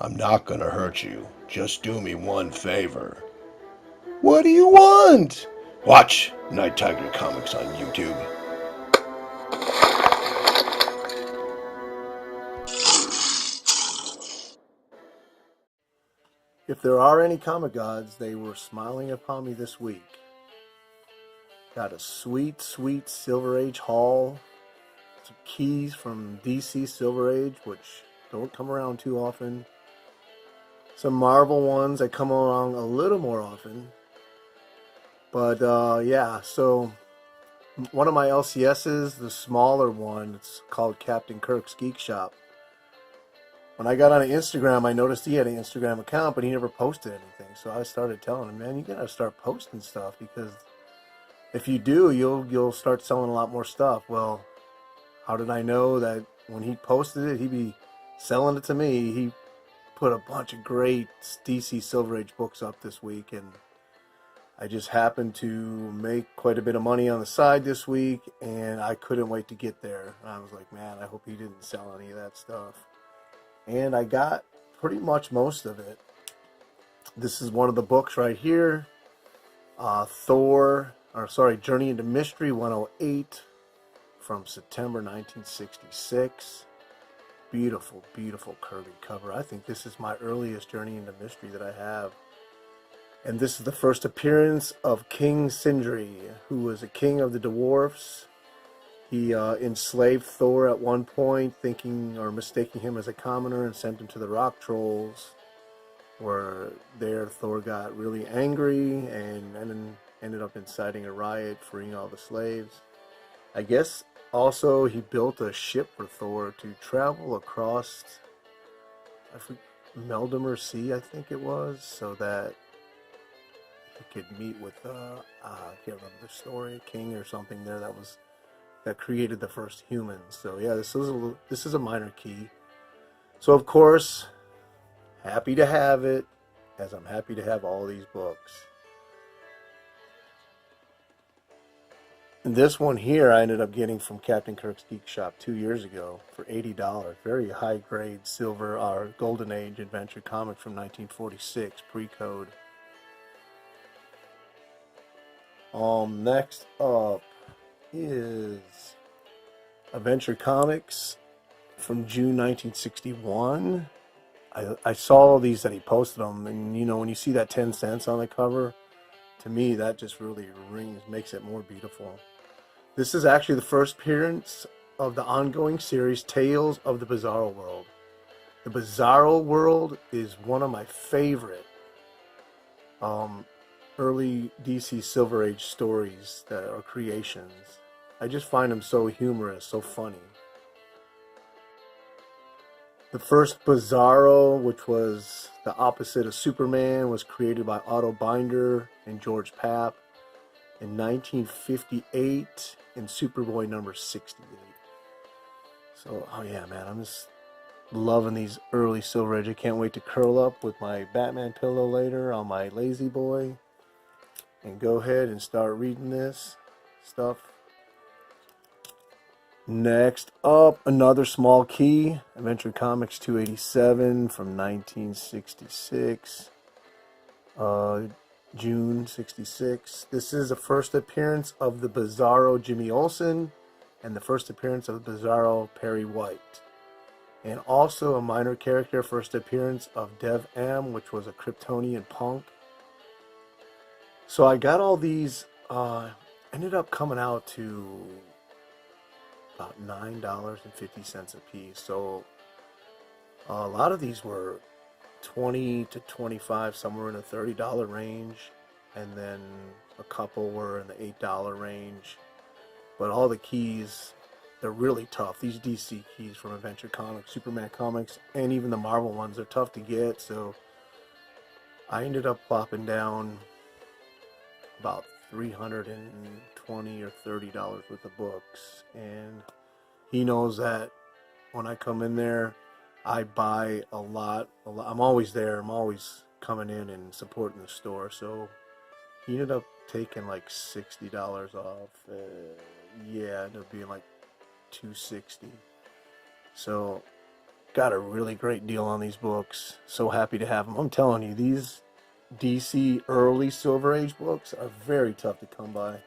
I'm not gonna hurt you. Just do me one favor. What do you want? Watch Nighttiger Comics on YouTube. If there are any comic gods, they were smiling upon me this week. Got a sweet, sweet Silver Age haul. Some keys from DC Silver Age, which don't come around too often. Some Marvel ones that come along a little more often. But yeah, so one of my LCSs, the smaller one, it's called Captain Kirk's Geek Shop. When I got on Instagram, I noticed he had an Instagram account, but he never posted anything. So I started telling him, man, you gotta start posting stuff, because if you do, you'll start selling a lot more stuff. Well, how did I know that when he posted it, he'd be selling it to me? He put a bunch of great DC Silver Age books up this week, and I just happened to make quite a bit of money on the side this week, and I couldn't wait to get there. I was like, man, I hope he didn't sell any of that stuff. And I got pretty much most of it. This is one of the books right here. Journey into Mystery 108 from September 1966. Beautiful, beautiful Kirby cover. I think this is my earliest Journey into Mystery that I have. And this is the first appearance of King Sindri, who was a king of the dwarfs. He enslaved Thor at one point, thinking or mistaking him as a commoner, and sent him to the rock trolls, where there Thor got really angry and ended up inciting a riot, freeing all the slaves. I guess also he built a ship for Thor to travel across Meldimer Sea, I think it was, so that he could meet with I can't remember the story, a king or something there that created the first humans. So yeah, this is a minor key. So of course, happy to have it, as I'm happy to have all these books. And this one here I ended up getting from Captain Kirk's Geek Shop 2 years ago for $80. Very high grade silver or golden age adventure comic from 1946, pre-code. Next up is Adventure Comics from June 1961. I saw these that he posted them, and you know, when you see that 10 cents on the cover, to me that just really makes it more beautiful. This is actually the first appearance of the ongoing series Tales of the Bizarro World. The Bizarro World is one of my favorite early DC Silver Age stories that are creations. I just find them so humorous, so funny. The first Bizarro, which was the opposite of Superman, was created by Otto Binder and George Papp in 1958 in Superboy number 68. So, oh yeah, man, I'm just loving these early Silver Age. I can't wait to curl up with my Batman pillow later on my lazy boy and go ahead and start reading this stuff. Next up, another small key, Adventure Comics 287 from 1966, June 66. This is the first appearance of the Bizarro Jimmy Olsen and the first appearance of the Bizarro Perry White. And also a minor character, first appearance of Dev M, which was a Kryptonian punk. So I got all these, ended up coming out to about $9.50 a piece. So a lot of these were 20 to 25, somewhere in the $30 range, and then a couple were in the $8 range. But all the keys, they're really tough. These DC keys from Adventure Comics, Superman Comics, and even the Marvel ones are tough to get. So I ended up plopping down about $320 or $30 worth of books, and he knows that when I come in there, I buy a lot. I'm always there. I'm always coming in and supporting the store. So he ended up taking like $60 off. Yeah, it ended up being like $260. So got a really great deal on these books. So happy to have them. I'm telling you, these DC early Silver Age books are very tough to come by.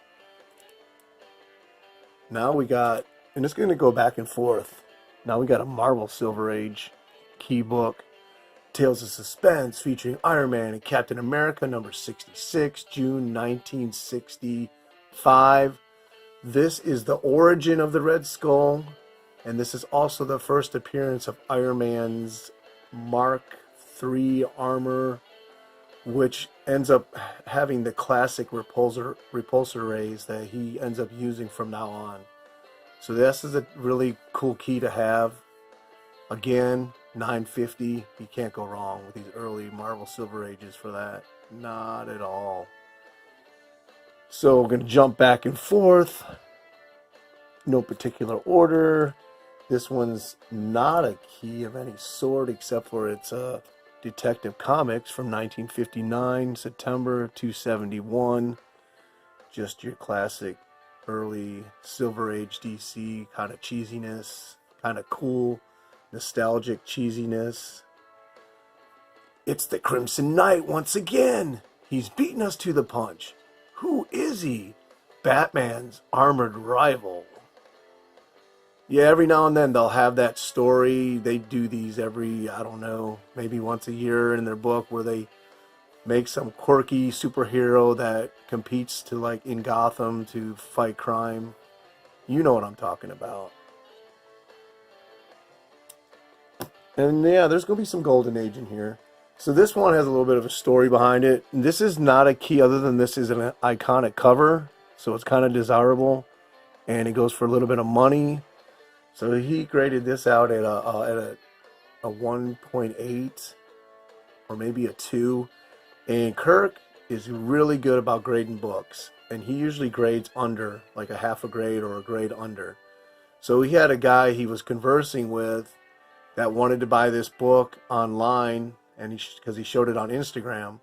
Now we got, and it's going to go back and forth. Now we got a Marvel Silver Age key book, Tales of Suspense, featuring Iron Man and Captain America, number 66, June 1965. This is the origin of the Red Skull, and this is also the first appearance of Iron Man's Mark III armor, which ends up having the classic repulsor rays that he ends up using from now on. So this is a really cool key to have. Again, $9.50. You can't go wrong with these early Marvel Silver Ages for that. Not at all. So we're going to jump back and forth. No particular order. This one's not a key of any sort except for its Detective Comics from 1959, September 271. Just your classic early Silver Age DC kind of cheesiness, kind of cool, nostalgic cheesiness. It's the Crimson Knight once again. He's beaten us to the punch. Who is he? Batman's armored rival. Yeah, every now and then they'll have that story. They do these every, I don't know, maybe once a year in their book where they make some quirky superhero that competes to like in Gotham to fight crime. You know what I'm talking about. And yeah, there's going to be some Golden Age in here. So this one has a little bit of a story behind it. This is not a key other than this is an iconic cover. So it's kind of desirable. And it goes for a little bit of money. So he graded this out at a 1.8 or maybe a 2. And Kirk is really good about grading books. And he usually grades under, like a half a grade or a grade under. So he had a guy he was conversing with that wanted to buy this book online, and because he showed it on Instagram.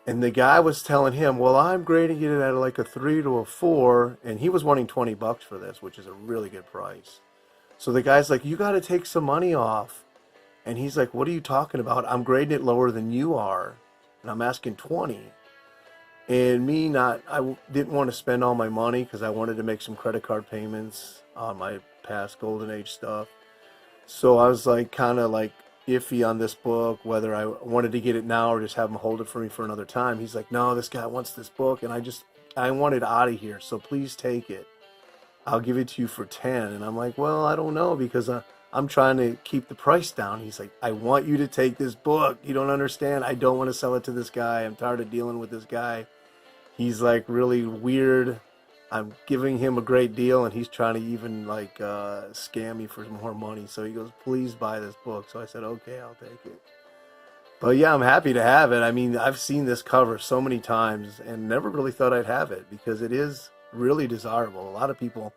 And the guy was telling him, well, I'm grading it at like a 3 to a 4. And he was wanting $20 for this, which is a really good price. So the guy's like, you got to take some money off. And he's like, what are you talking about? I'm grading it lower than you are. And I'm asking 20. And I didn't want to spend all my money because I wanted to make some credit card payments on my past Golden Age stuff. So I was like, kind of like iffy on this book, whether I wanted to get it now or just have him hold it for me for another time. He's like, no, this guy wants this book. And I want it out of here. So please take it. I'll give it to you for 10. And I'm like, well, I don't know because I'm trying to keep the price down. He's like, I want you to take this book. You don't understand. I don't want to sell it to this guy. I'm tired of dealing with this guy. He's like really weird. I'm giving him a great deal and he's trying to even like scam me for more money. So he goes, please buy this book. So I said, okay, I'll take it. But yeah, I'm happy to have it. I mean, I've seen this cover so many times and never really thought I'd have it because it is really desirable. A lot of people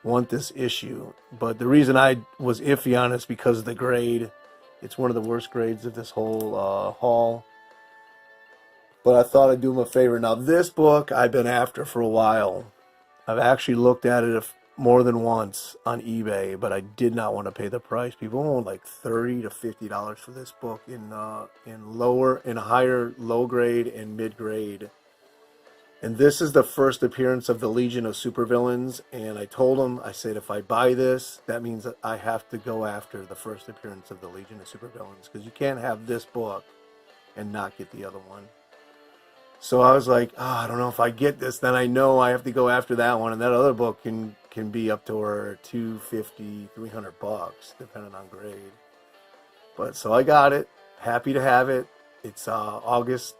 want this issue, but the reason I was iffy on it is because of the grade. It's one of the worst grades of this whole haul. But I thought I'd do him a favor. Now, this book I've been after for a while. I've actually looked at it more than once on eBay, but I did not want to pay the price. People want like $30 to $50 for this book in higher low grade and mid grade. And this is the first appearance of the Legion of Supervillains. And I told him, I said, if I buy this, that means that I have to go after the first appearance of the Legion of Supervillains. Because you can't have this book and not get the other one. So I was like, I don't know if I get this, then I know I have to go after that one. And that other book can be up to $250, $300, depending on grade. But so I got it. Happy to have it. It's August.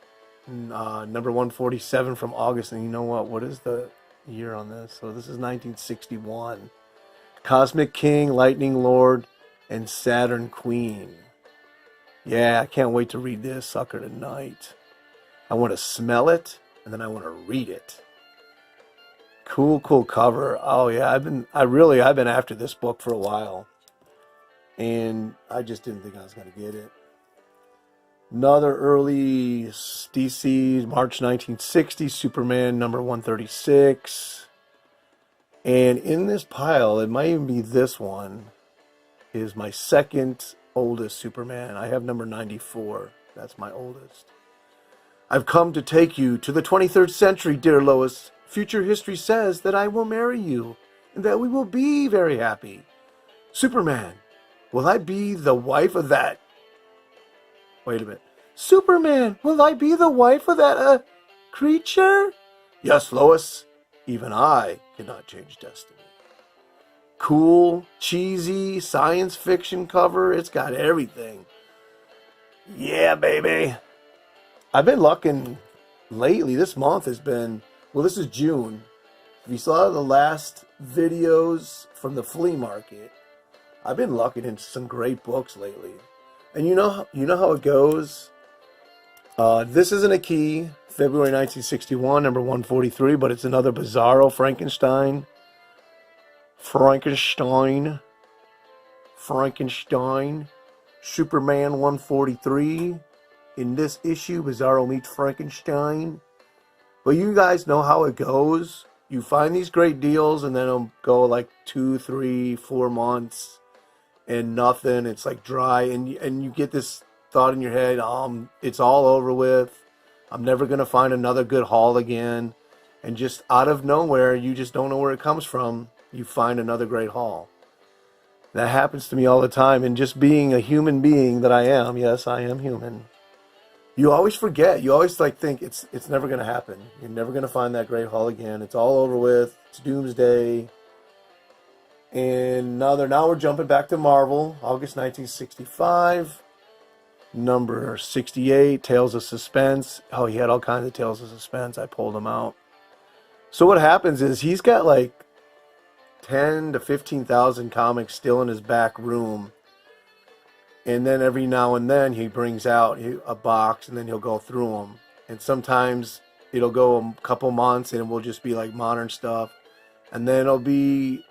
Number 147 from August, and you know what is the year on this? So this is 1961. Cosmic King, Lightning Lord, and Saturn Queen. Yeah, I can't wait to read this sucker tonight. I want to smell it, and then I want to read it. Cool cover. Oh yeah, I've been after this book for a while, and I just didn't think I was going to get it. Another early DC, March 1960, Superman number 136. And in this pile, it might even be this one. is my second oldest Superman. I have number 94. That's my oldest. I've come to take you to the 23rd century, dear Lois. Future history says that I will marry you and that we will be very happy. Superman, will I be the wife of that? Wait a minute. Superman, will I be the wife of that, creature? Yes, Lois. Even I cannot change destiny. Cool, cheesy, science fiction cover. It's got everything. Yeah, baby. I've been lucking lately. This month has been, well, this is June. If you saw the last videos from the flea market, I've been lucking into some great books lately. And you know how it goes. This isn't a key, February 1961, number 143, but it's another Bizarro Frankenstein. Superman 143. In this issue, Bizarro meets Frankenstein. But you guys know how it goes. You find these great deals, and then it'll go like 2, 3, 4 months, and nothing. It's like dry, and you get this thought in your head, it's all over with. I'm never going to find another good haul again. And just out of nowhere, you just don't know where it comes from. You find another great haul. That happens to me all the time. And just being a human being that I am, yes, I am human. You always forget. You always think it's never going to happen. You're never going to find that great haul again. It's all over with. It's doomsday. And now we're jumping back to Marvel, August 1965. Number 68, Tales of Suspense. Oh, he had all kinds of Tales of Suspense. I pulled them out. So what happens is he's got like 10 to 15,000 comics still in his back room. And then every now and then he brings out a box, and then he'll go through them. And sometimes it'll go a couple months and it will just be like modern stuff. And then it'll be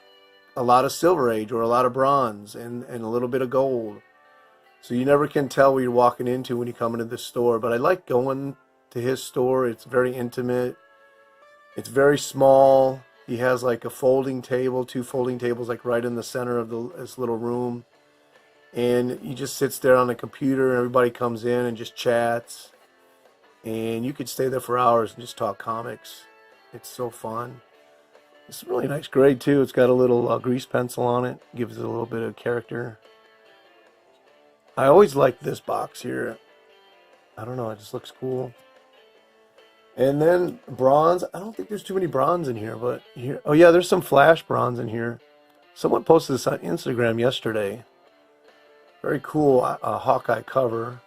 a lot of Silver Age or a lot of bronze and a little bit of gold. So you never can tell what you're walking into when you come into the store. But I like going to his store. It's very intimate. It's very small. He has like a folding table, 2 folding tables like right in the center of this little room. And he just sits there on the computer, and everybody comes in and just chats. And you could stay there for hours and just talk comics. It's so fun. It's a really nice grade too. It's got a little grease pencil on it. Gives it a little bit of character. I always like this box here. I don't know, it just looks cool. And then bronze. I don't think there's too many bronze in here, but here. Oh yeah, there's some Flash bronze in here. Someone posted this on Instagram yesterday. Very cool Hawkeye cover.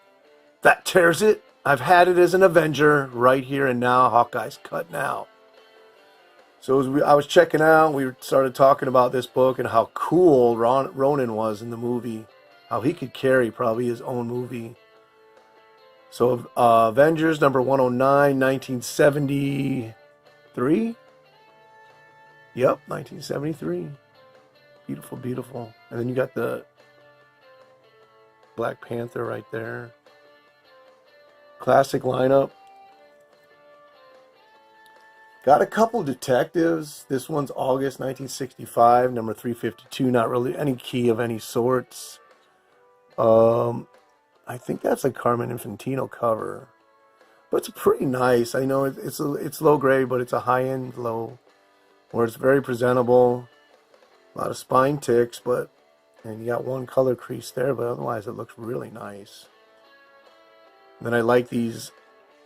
That tears it. I've had it as an Avenger right here and now. Hawkeye's cut now. So as I was checking out, we started talking about this book and how cool Ronin was in the movie. How he could carry probably his own movie. So Avengers number 109, 1973. Yep, 1973. Beautiful, beautiful. And then you got the Black Panther right there. Classic lineup. Got a couple detectives. This one's August 1965, number 352. Not really any key of any sorts. I think that's a Carmen Infantino cover, but it's pretty nice. I know it's low grade, but it's a high end low, where it's very presentable. A lot of spine ticks, and you got one color crease there, but otherwise it looks really nice. Then I like these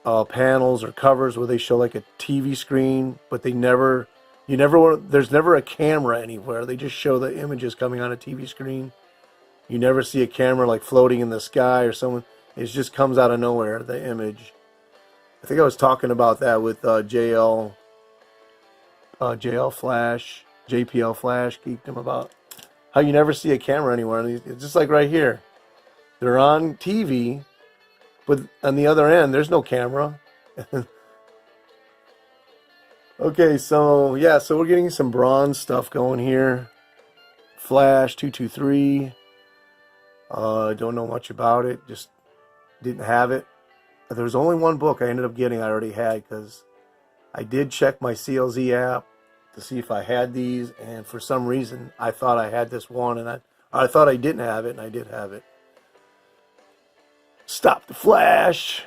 panels or covers where they show like a TV screen, but there's never a camera anywhere. They just show the images coming on a TV screen. You never see a camera like floating in the sky or someone. It just comes out of nowhere, the image. I think I was talking about that with JPL Flash, geeked him about how you never see a camera anywhere. And it's just like right here. They're on TV, but on the other end, there's no camera. Okay, so yeah, so we're getting some bronze stuff going here. Flash 223. Don't know much about it. Just didn't have it. There was only one book I ended up getting I already had, because I did check my CLZ app to see if I had these, and for some reason I thought I had this one, and I thought I didn't have it, and I did have it. Stop the Flash.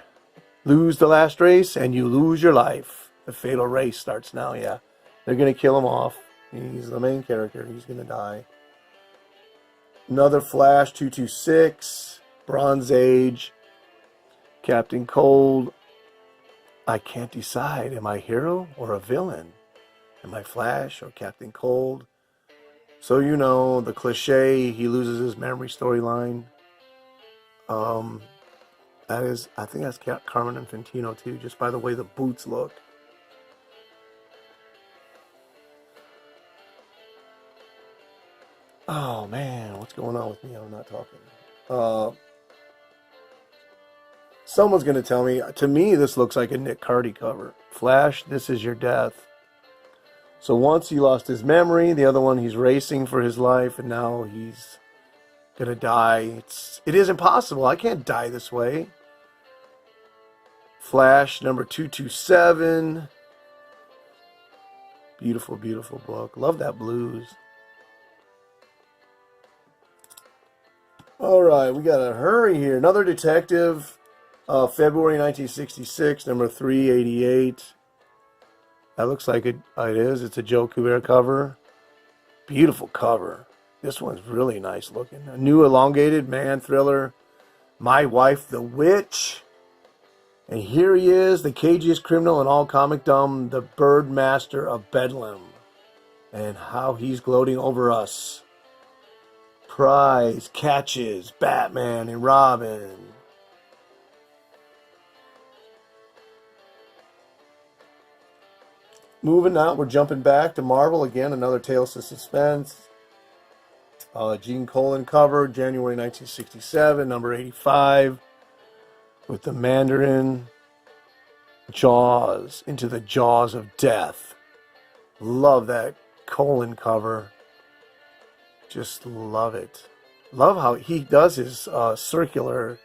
Lose the last race, and you lose your life. The fatal race starts now, yeah. They're going to kill him off. He's the main character. He's going to die. Another Flash, 226. Bronze Age. Captain Cold. I can't decide. Am I a hero or a villain? Am I Flash or Captain Cold? So you know, the cliche, he loses his memory storyline. That is, I think that's Carmen Infantino too, just by the way the boots look. Oh man, what's going on with me? I'm not talking. Someone's going to tell me, to me this looks like a Nick Cardy cover. Flash, this is your death. So once he lost his memory, the other one he's racing for his life, and now he's going to die. It is impossible. I can't die this way. Flash number 227. Beautiful, beautiful book. Love that blues. All right, we got to hurry here. Another detective, February 1966, number 388. That looks like it is. It's a Joe Kubert cover. Beautiful cover. This one's really nice looking. A new elongated man thriller. My Wife the Witch. And here he is, the cagiest criminal in all comicdom, the bird master of Bedlam. And how he's gloating over us. Prize, catches, Batman and Robin. Moving out, we're jumping back to Marvel again, another Tales of Suspense. Gene Colan cover, January 1967, number 85. With the Mandarin. Jaws, into the jaws of death. Love that Colan cover. Just love it. Love how he does his circular,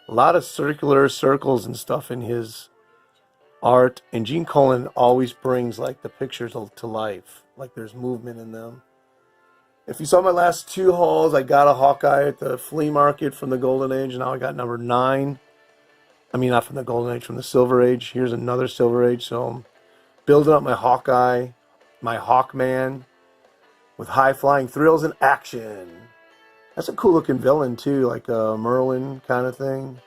a lot of circular circles and stuff in his art. And Gene Colan always brings like the pictures to life. Like there's movement in them. If you saw my last two hauls, I got a Hawkeye at the flea market from the Golden Age. And now I got number 9. I mean, not from the Golden Age, from the Silver Age. Here's another Silver Age. So I'm building up my Hawkeye, my Hawkman, with high-flying thrills and action. That's a cool-looking villain, too, like a Merlin kind of thing.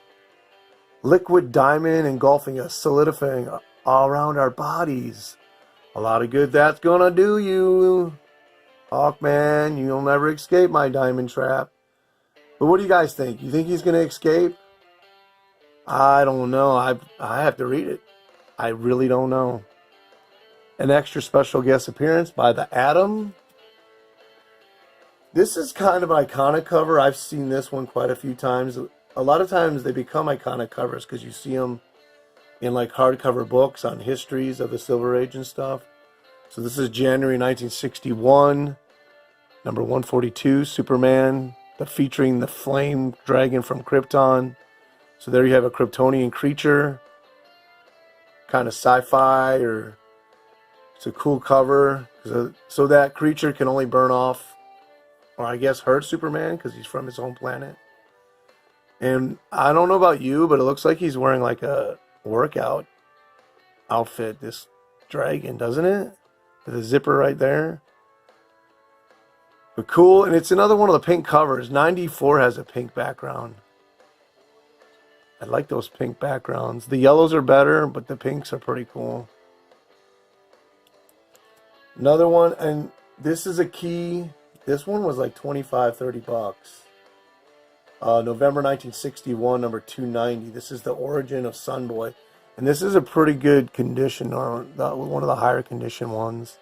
Liquid diamond engulfing us, solidifying all around our bodies. A lot of good that's gonna do you. Hawkman, you'll never escape my diamond trap. But what do you guys think? You think he's gonna escape? I don't know. I have to read it. I really don't know. An extra special guest appearance by the Atom. This is kind of an iconic cover. I've seen this one quite a few times. A lot of times they become iconic covers because you see them in like hardcover books on histories of the Silver Age and stuff. So this is January 1961, number 142, Superman, featuring the flame dragon from Krypton. So there you have a Kryptonian creature, kind of sci-fi, or it's a cool cover. So that creature can only burn off, or I guess hurt Superman because he's from his own planet. And I don't know about you, but it looks like he's wearing like a workout outfit, this dragon, doesn't it? With a zipper right there. But cool, and it's another one of the pink covers. 94 has a pink background. I like those pink backgrounds. The yellows are better, but the pinks are pretty cool. Another one, and this is a key. This one was like $25-30. November 1961, number 290. This is the origin of Sunboy. And this is a pretty good condition, or one of the higher condition ones.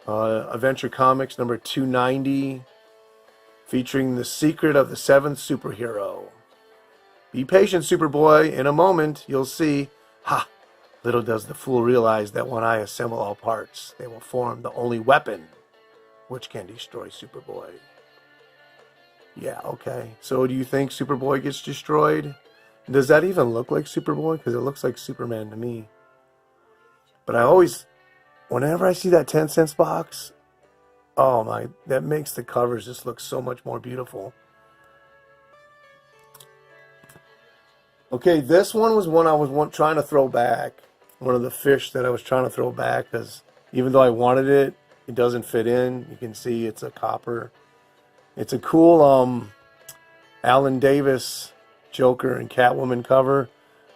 Adventure Comics, number 290. Featuring the secret of the 7th superhero. Be patient, Superboy. In a moment, you'll see. Ha! Little does the fool realize that when I assemble all parts, they will form the only weapon which can destroy Superboy. Yeah, okay. So do you think Superboy gets destroyed? Does that even look like Superboy? Because it looks like Superman to me. But I always, whenever I see that 10 cents box, Oh my, that makes the covers just look so much more beautiful. Okay, this one was one I was trying to throw back. One of the fish that I was trying to throw back because even though I wanted it, it doesn't fit in. You can see it's a copper. It's a cool Alan Davis Joker and Catwoman cover,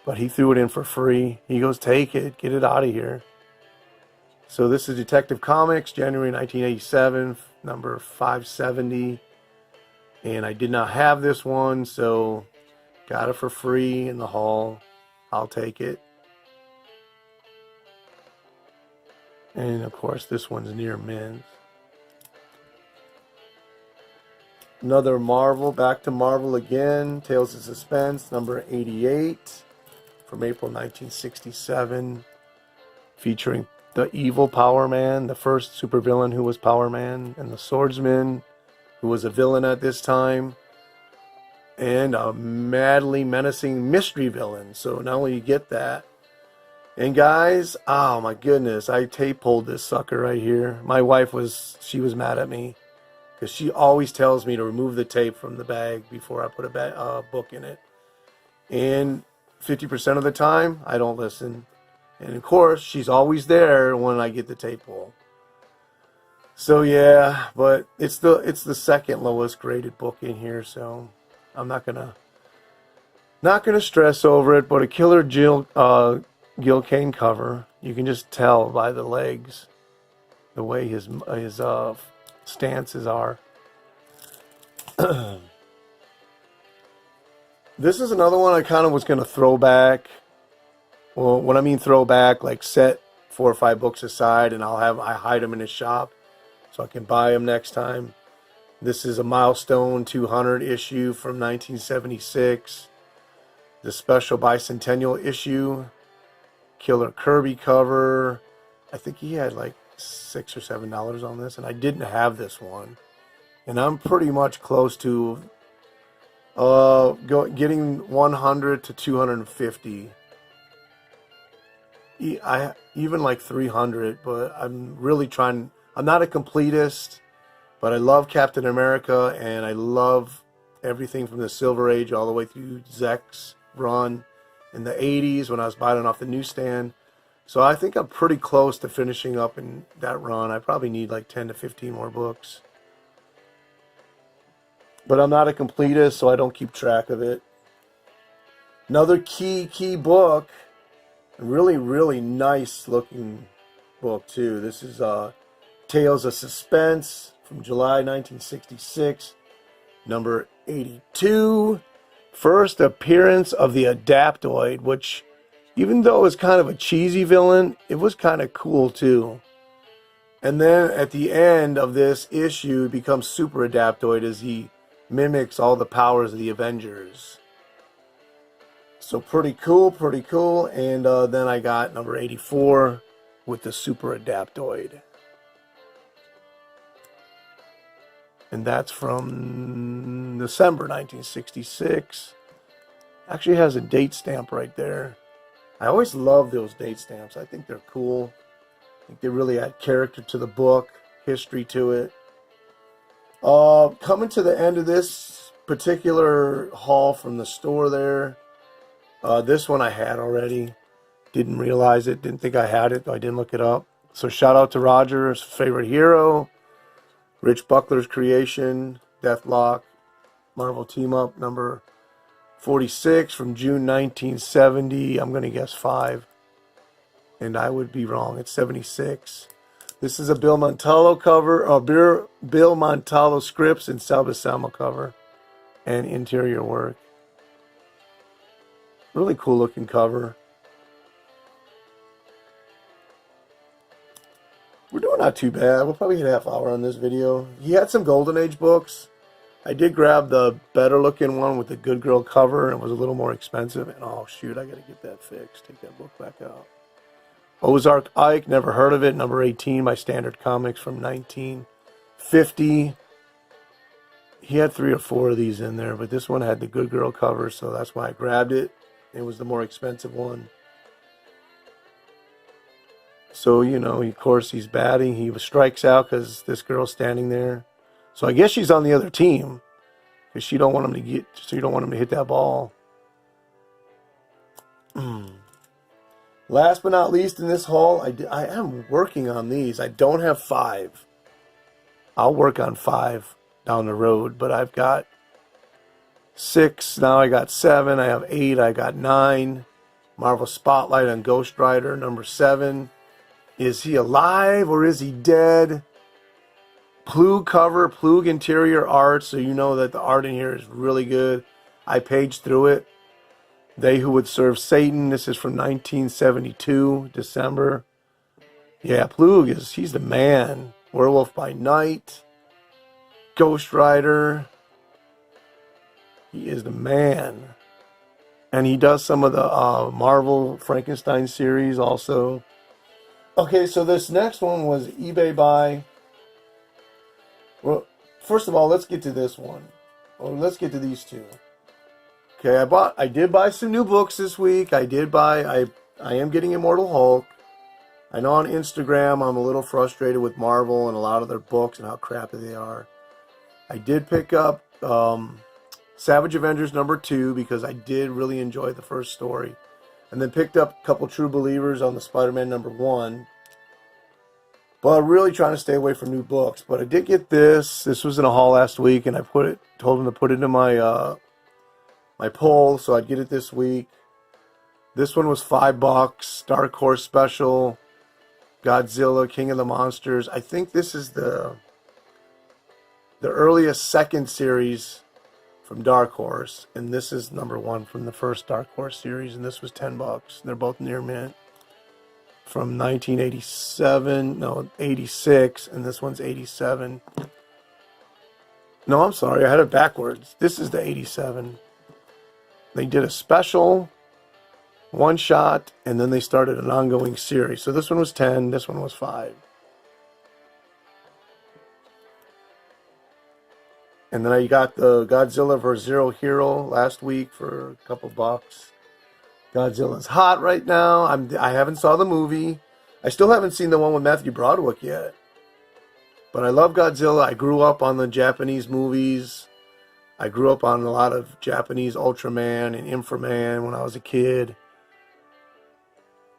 but he threw it in for free. He goes, take it, get it out of here. So this is Detective Comics, January 1987, number 570. And I did not have this one, so got it for free in the haul. I'll take it. And of course, this one's near mint. Another Marvel, back to Marvel again. Tales of Suspense, number 88 from April 1967. Featuring the evil Power Man, the first supervillain who was Power Man, and the Swordsman, who was a villain at this time, and a madly menacing mystery villain. So not only you get that, and guys, oh my goodness, I tape pulled this sucker right here. My wife was mad at me because she always tells me to remove the tape from the bag before I put a book in it. And 50% of the time, I don't listen. And of course, she's always there when I get the tape pull. So yeah, but it's the second lowest graded book in here, so I'm not gonna stress over it. But a killer Gil Kane cover. You can just tell by the legs, the way his stances are. This is another one I kind of was gonna throw back. Well, when I mean throw back, like set 4 or 5 books aside, and I hide them in his shop so I can buy them next time. This is a Milestone 200 issue from 1976. The special bicentennial issue. Killer Kirby cover. I think he had like $6 or $7 on this, and I didn't have this one. And I'm pretty much close to getting 100 to 250. Even like 300, but I'm really trying. I'm not a completist, but I love Captain America, and I love everything from the Silver Age all the way through Zek's run in the 80s when I was buying it off the newsstand. So I think I'm pretty close to finishing up in that run. I probably need like 10 to 15 more books. But I'm not a completist, so I don't keep track of it. Another key book. Really, really nice looking book too. This is Tales of Suspense from July 1966, number 82. First appearance of the Adaptoid, which, even though it was kind of a cheesy villain, it was kind of cool too. And then at the end of this issue, it becomes Super Adaptoid as he mimics all the powers of the Avengers. So pretty cool. And then I got number 84 with the Super Adaptoid. And that's from December 1966. Actually has a date stamp right there. I always love those date stamps. I think they're cool. I think they really add character to the book, history to it. Coming to the end of this particular haul from the store there. This one I had already. Didn't realize it. Didn't think I had it, though I didn't look it up. So shout out to Roger's favorite hero. Rich Buckler's creation. Deathlock. Marvel Team Up number 46 from June 1970. I'm going to guess 5. And I would be wrong. It's 76. This is a Bill Montallo cover. Bill Montallo scripts and Sal Buscema cover. And interior work. Really cool looking cover. We're doing not too bad. We'll probably hit a half hour on this video. He had some Golden Age books. I did grab the better looking one with the Good Girl cover, and it was a little more expensive. And oh shoot, I gotta get that fixed. Take that book back out. Ozark Ike, never heard of it. Number 18 by Standard Comics from 1950. He had 3 or 4 of these in there, but this one had the Good Girl cover, so that's why I grabbed it. It was the more expensive one. So, you know, of course, he's batting. He strikes out because this girl's standing there. So I guess she's on the other team because she don't want him to get. So you don't want him to hit that ball. Last but not least in this haul, I am working on these. I don't have 5. I'll work on 5 down the road, but I've got 6. Now I got 7. I have 8. I got 9. Marvel Spotlight on Ghost Rider, number 7. Is he alive or is he dead? Plug cover, Plug interior art, so you know that the art in here is really good. I paged through it. They Who Would Serve Satan. This is from 1972, December. Yeah, Plug he's the man. Werewolf by Night. Ghost Rider. He is the man. And he does some of the Marvel Frankenstein series also. Okay, so this next one was eBay buy. Well, first of all, let's get to this one. Or let's get to these two. Okay, I did buy some new books this week. I am getting Immortal Hulk. I know on Instagram I'm a little frustrated with Marvel and a lot of their books and how crappy they are. I did pick up Savage Avengers number 2 because I did really enjoy the first story. And then picked up a couple True Believers on the Spider-Man number 1. But I'm really trying to stay away from new books. But I did get this. This was in a haul last week, and I told him to put it in my my poll, so I'd get it this week. This one was $5. Dark Horse Special, Godzilla, King of the Monsters. I think this is the earliest second series from Dark Horse, and this is number 1 from the first Dark Horse series, and this was $10. They're both near mint. From 86, and this one's 87. No, I'm sorry, I had it backwards. This is the 87. They did a special, one shot, and then they started an ongoing series. So this one was 10, this one was 5. And then I got the Godzilla vs. Zero Hero last week for a couple bucks. Godzilla's hot right now. I haven't saw the movie. I still haven't seen the one with Matthew Broderick yet. But I love Godzilla. I grew up on the Japanese movies. I grew up on a lot of Japanese Ultraman and Inframan when I was a kid.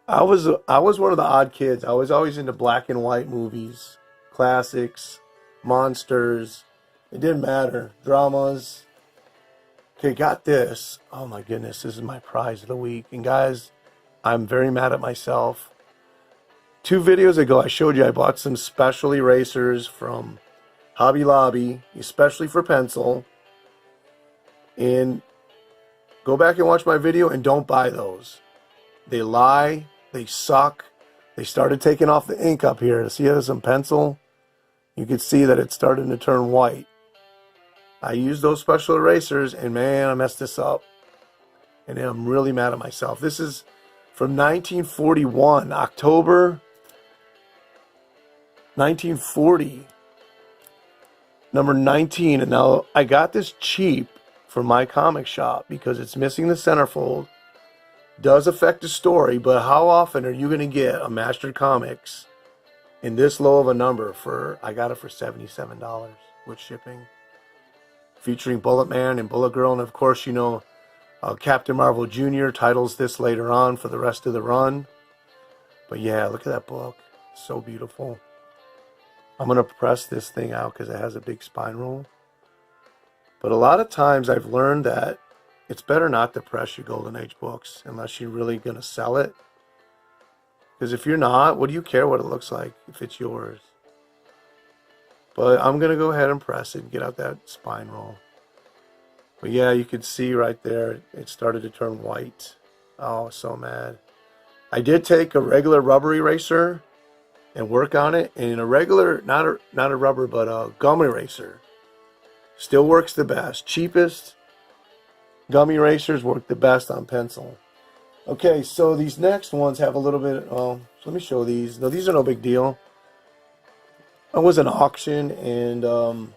I was one of the odd kids. I was always into black and white movies, classics, monsters. It didn't matter. Dramas. Okay, got this. Oh my goodness, this is my prize of the week. And guys, I'm very mad at myself. 2 videos ago, I showed you I bought some special erasers from Hobby Lobby, especially for pencil. And go back and watch my video and don't buy those. They lie. They suck. They started taking off the ink up here. See, there's some pencil. You can see that it's starting to turn white. I used those special erasers, and man, I messed this up. And I'm really mad at myself. This is from 1941, October 1940. Number 19. And now I got this cheap from my comic shop because it's missing the centerfold. Does affect the story, but how often are you going to get a Master Comics in this low of a number? I got it for $77 with shipping. Featuring Bullet Man and Bullet Girl, and of course, you know, Captain Marvel Jr. titles this later on for the rest of the run. But yeah, look at that book. So beautiful. I'm going to press this thing out because it has a big spine roll. But a lot of times I've learned that it's better not to press your Golden Age books unless you're really going to sell it. Because if you're not, what do you care what it looks like if it's yours? But I'm going to go ahead and press it and get out that spine roll. But yeah, you can see right there, it started to turn white. Oh, so mad. I did take a regular rubber eraser and work on it. And a regular, not a rubber, but a gum eraser. Still works the best. Cheapest gum erasers work the best on pencil. Okay, so these next ones have a little bit, so let me show these. No, these are no big deal. I was an auction, and the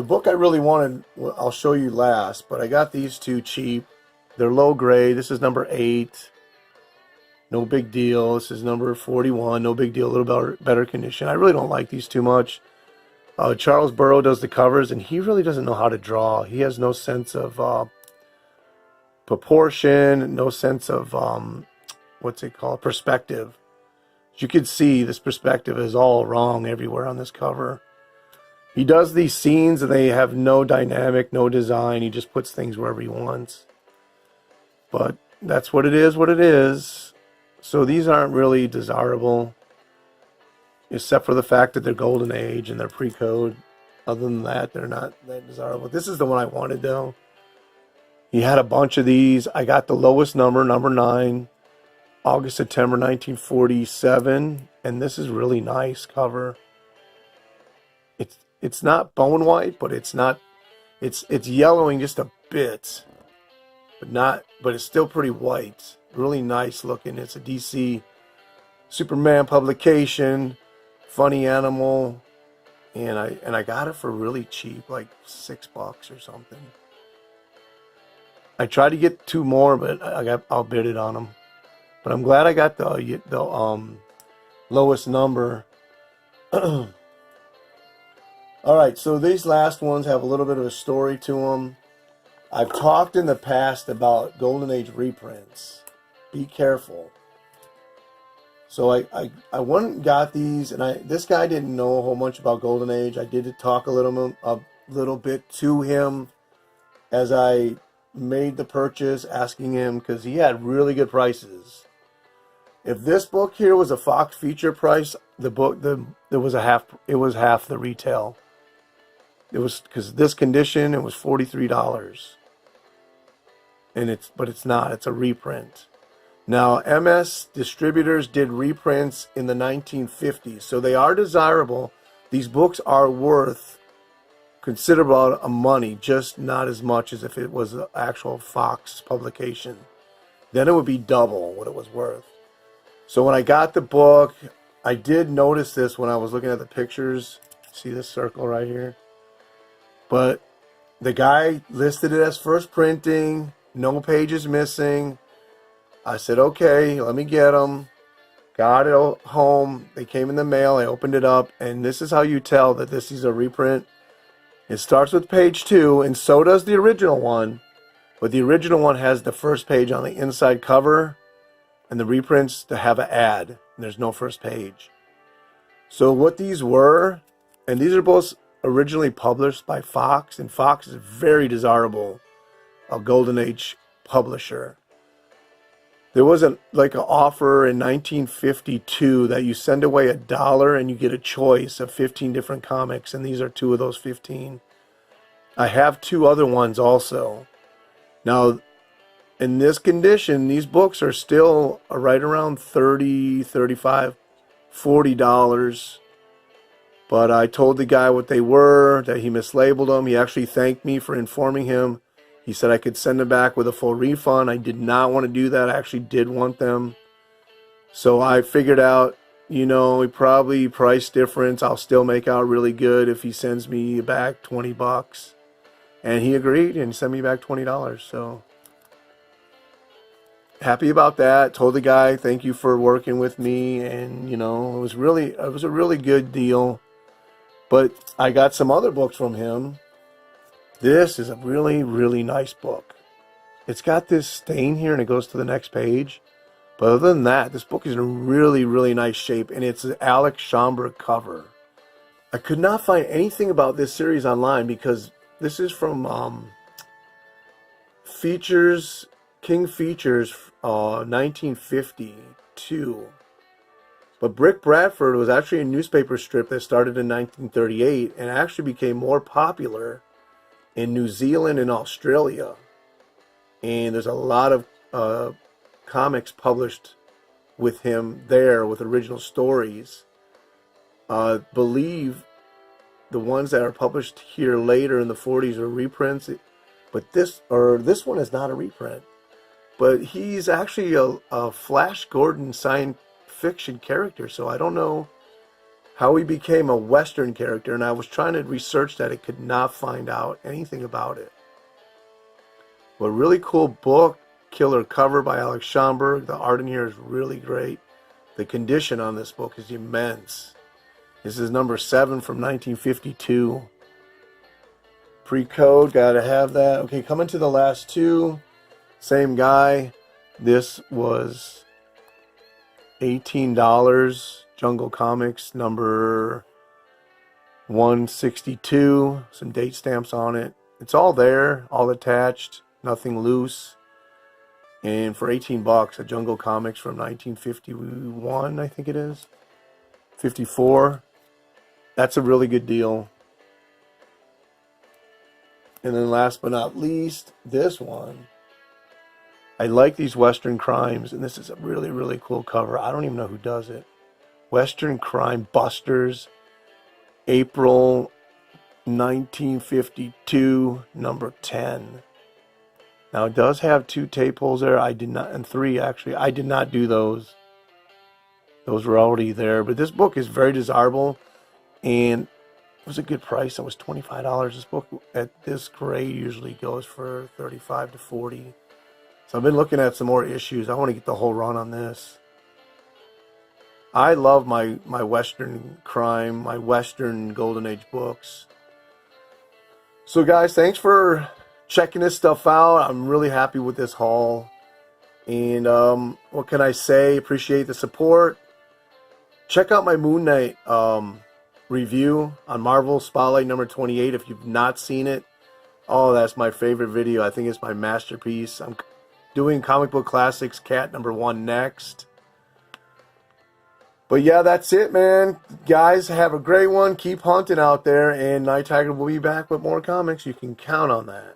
book I really wanted, I'll show you last, but I got these 2 cheap. They're low grade. This is number 8. No big deal. This is number 41. No big deal. A little better condition. I really don't like these too much. Charles Burrow does the covers, and he really doesn't know how to draw. He has no sense of proportion, no sense of what's it called, perspective. As you can see, this perspective is all wrong everywhere on this cover. He does these scenes, and they have no dynamic, no design. He just puts things wherever he wants. But that's what it is. So these aren't really desirable, except for the fact that they're Golden Age and they're pre-code. Other than that, they're not that desirable. This is the one I wanted, though. He had a bunch of these. I got the lowest number, number 9, August, September 1947. And this is really nice cover. It's not bone white, but it's yellowing just a bit. But it's still pretty white. Really nice looking. It's a DC Superman publication. Funny animal. And I got it for really cheap, like $6 or something. I tried to get 2 more, but I outbid on them. But I'm glad I got the lowest number. All right, so these last ones have a little bit of a story to them. I've talked in the past about Golden Age reprints. Be careful. So I went and got these, and this guy didn't know a whole bunch about Golden Age. I did talk a little bit to him as I made the purchase, asking him, because he had really good prices. If this book here was a Fox feature price, it was half the retail. It was, because this condition, it was $43. But it's not. It's a reprint. Now, MS distributors did reprints in the 1950s, so they are desirable. These books are worth considerable amount of money, just not as much as if it was an actual Fox publication. Then it would be double what it was worth. So when I got the book, I did notice this when I was looking at the pictures. See this circle right here? But the guy listed it as first printing, no pages missing. I said, okay, let me get them. Got it home. They came in the mail. I opened it up, and this is how you tell that this is a reprint. It starts with page 2, and so does the original one. But the original one has the first page on the inside cover, and the reprints to have an ad, and there's no first page. So what these were, and these are both originally published by Fox, and Fox is very desirable, a Golden Age publisher. There was an offer in 1952 that you send away $1 and you get a choice of 15 different comics, and these are 2 of those 15. I have 2 other ones also. Now, in this condition, these books are still right around $30, $35, $40. But I told the guy what they were, that he mislabeled them. He actually thanked me for informing him. He said I could send them back with a full refund. I did not want to do that. I actually did want them. So I figured out, probably price difference. I'll still make out really good if he sends me back $20. And he agreed and sent me back $20. So happy about that. Told the guy, thank you for working with me. And, it was a really good deal. But I got some other books from him. This is a really, really nice book. It's got this stain here and it goes to the next page. But other than that, this book is in a really, really nice shape. And it's an Alex Schomburg cover. I could not find anything about this series online because this is from King Features 1952. But Brick Bradford was actually a newspaper strip that started in 1938 and actually became more popular in New Zealand and Australia. And there's a lot of comics published with him there with original stories. Believe the ones that are published here later in the 40s are reprints. But this one is not a reprint. But he's actually a Flash Gordon science fiction character, so I don't know how he became a Western character, and I was trying to research that. I could not find out anything about it. But a really cool book. killer cover by Alex Schomburg. The art in here is really great. The condition on this book is immense. This is number 7 from 1952. Pre-code, gotta have that. Okay, coming to the last two. Same guy. This was $18. Jungle Comics number 162. Some date stamps on it. It's all there, all attached, nothing loose. And for $18, a Jungle Comics from 1951, I think it is. 54. That's a really good deal. And then last but not least, this one. I like these Western Crimes, and this is a really, really cool cover. I don't even know who does it. Western Crime Busters, April 1952, number 10. Now, it does have 2 tape holes there. I did not, and 3 actually. I did not do those. Those were already there. But this book is very desirable, and it was a good price. It was $25. This book at this grade usually goes for $35 to $40. So I've been looking at some more issues. I want to get the whole run on this. I love my Western Crime, my Western Golden Age books. So guys, thanks for checking this stuff out. I'm really happy with this haul. And what can I say? Appreciate the support. Check out my Moon Knight review on Marvel Spotlight number 28 if you've not seen it. Oh, that's my favorite video. I think it's my masterpiece. I'm doing Comic Book Classics Cat number 1 next. But yeah, that's it, man. Guys, have a great one. Keep hunting out there, and Nighttiger will be back with more comics. You can count on that.